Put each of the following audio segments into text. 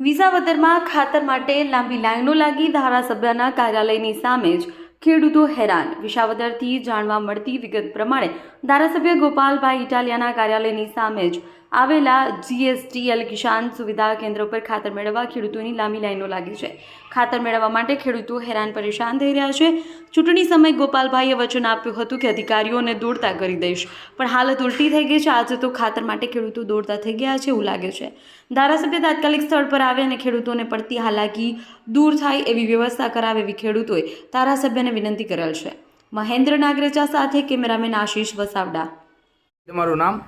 વિસાવદરમાં ખાતર માટે લાંબી લાઈનો લાગી, ધારાસભ્યના કાર્યાલયની સામે જ ખેડૂતો હેરાન। વિસાવદરથી જાણવા મળતી વિગત પ્રમાણે ધારાસભ્ય ગોપાલભાઈ ઇટાલિયાના કાર્યાલયની સામે જ આવેલા GSTL કિસાન સુવિધા કેન્દ્ર પર ખાતર મેળવવા ખેડૂતોની લાંબી લાઈનો લાગી છે। ખાતર મેળવવા માટે ખેડૂતો હેરાન પરેશાન થઈ રહ્યા છે। ચૂંટણી સમયે ગોપાલભાઈએ વચન આપ્યું હતું કે અધિકારીઓને દોડતા કરી દઈશ, પણ હાલત ઉલટી થઈ ગઈ છે। આજે તો ખાતર માટે ખેડૂતો દોડતા થઈ ગયા છે એવું લાગે છે। ધારાસભ્ય તાત્કાલિક સ્થળ પર આવે અને ખેડૂતોને પડતી હાલાકી દૂર થાય એવી વ્યવસ્થા કરાવે એવી ખેડૂતોએ ધારાસભ્યને વિનંતી કરેલ છે। મહેન્દ્ર નાગરેચા સાથે કેમેરામેન આશીષ વસાવડા। તમારું નામ?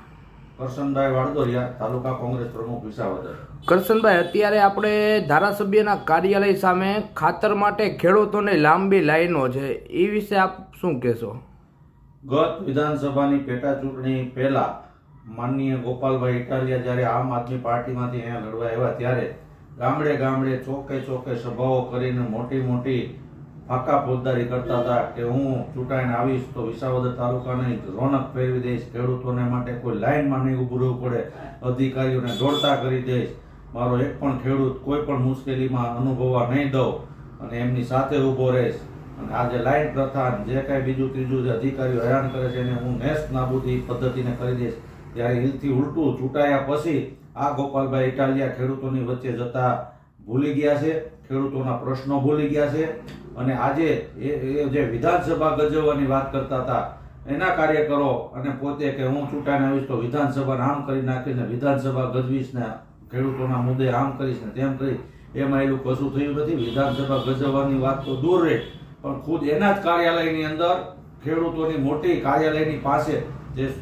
કરશનભાઈ વાડદોરિયા, તાલુકા કોંગ્રેસ પ્રમુખ વિસાવદર। કરશનભાઈ, અત્યારે આપણે ધારાસભ્યના કાર્યાલય સામે ખાતર માટે ખેડૂતોને લાંબી લાઈનો છે, એ વિશે આપ શું કહેશો? ગત વિધાનસભાની પેટા ચૂંટણી પહેલા માનનીય ગોપાલભાઈ ઇટાલિયા જ્યારે આમ આદમી પાર્ટીમાંથી અહીંયા લડવા આવ્યા ત્યારે ગામડે ગામડે ચોકે ચોકે સભાઓ કરીને મોટી મોટી ફાંકા ફોજદારી કરતા હતા કે હું ચૂંટાઈને આવીશ તો વિસાવદર તાલુકાની રોનક ફેરવી દઈશ, ખેડૂતોને માટે કોઈ લાઈનમાં નહીં ઊભું રહેવું પડે, અધિકારીઓને દોડતા કરી દઈશ, મારો એક પણ ખેડૂત કોઈ પણ મુશ્કેલીમાં અનુભવવા નહીં દઉં અને એમની સાથે ઊભો રહીશ। અને આ જે લાઈન પ્રથા જે કાંઈ બીજું ત્રીજું જે અધિકારીઓ હેરાન કરે છે એને હું નેસ્ત નાબૂદી પદ્ધતિને કરી દઈશ। ત્યારે હિલથી ઉલટું ચૂંટાયા પછી આ ગોપાલભાઈ ઇટાલિયા ખેડૂતોની વચ્ચે જતા ભૂલી ગયા છે, ખેડૂતોના પ્રશ્નો ભૂલી ગયા છે અને આજે એ જે વિધાનસભા ગજવવાની વાત કરતા હતા એના કાર્યકરો અને પોતે કે હું ચૂંટાઈને આવીશ તો વિધાનસભાને આમ કરી નાખીને વિધાનસભા ગજવીશ ને ખેડૂતોના મુદ્દે આમ કરીશ ને તેમ કરી, એમાં એવું કશું થયું નથી। વિધાનસભા ગજવવાની વાત તો દૂર રહે, પણ ખુદ એના જ કાર્યાલયની અંદર ખેડૂતોની મોટી કાર્યાલયની પાસે જે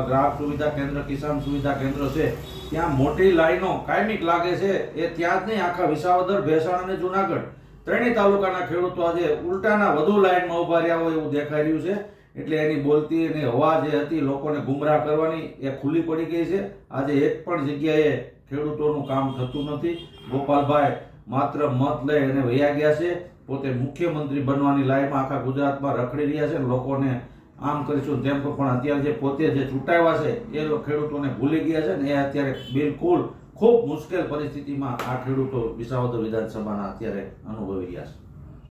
ગ્રાહક સુવિધા કેન્દ્ર, કિસાન સુવિધા કેન્દ્ર છે ત્યાં મોટી લાઈનો કાયમિક લાગે છે। એ ત્યાં જ નહીં, આખા વિસાવદર, ભેસાણ અને જુનાગઢ ત્રણેય તાલુકાના ખેડૂતો આજે ઉલટાના વધુ લાઈનમાં ઉભા રહ્યા હોય એવું દેખાઈ રહ્યું છે। એટલે એની બોલતી એની હવા જે હતી લોકોને ગુમરાહ કરવાની એ ખુલ્લી પડી ગઈ છે। આજે એક પણ જગ્યાએ ખેડૂતોનું કામ થતું નથી। ગોપાલભાઈ માત્ર મત લઈ અને વયા ગયા છે, પોતે મુખ્યમંત્રી બનવાની લાઈનમાં આખા ગુજરાતમાં રખડી રહ્યા છે, લોકોને આમ કરીશું તેમ, પણ અત્યારે જે પોતે જે ચૂંટાવ્યા છે એ ખેડૂતોને ભૂલી ગયા છે ને એ અત્યારે બિલકુલ ખૂબ મુશ્કેલ પરિસ્થિતિમાં આ ખેડૂતો વિસાવદર વિધાનસભાના અત્યારે અનુભવી રહ્યા છે।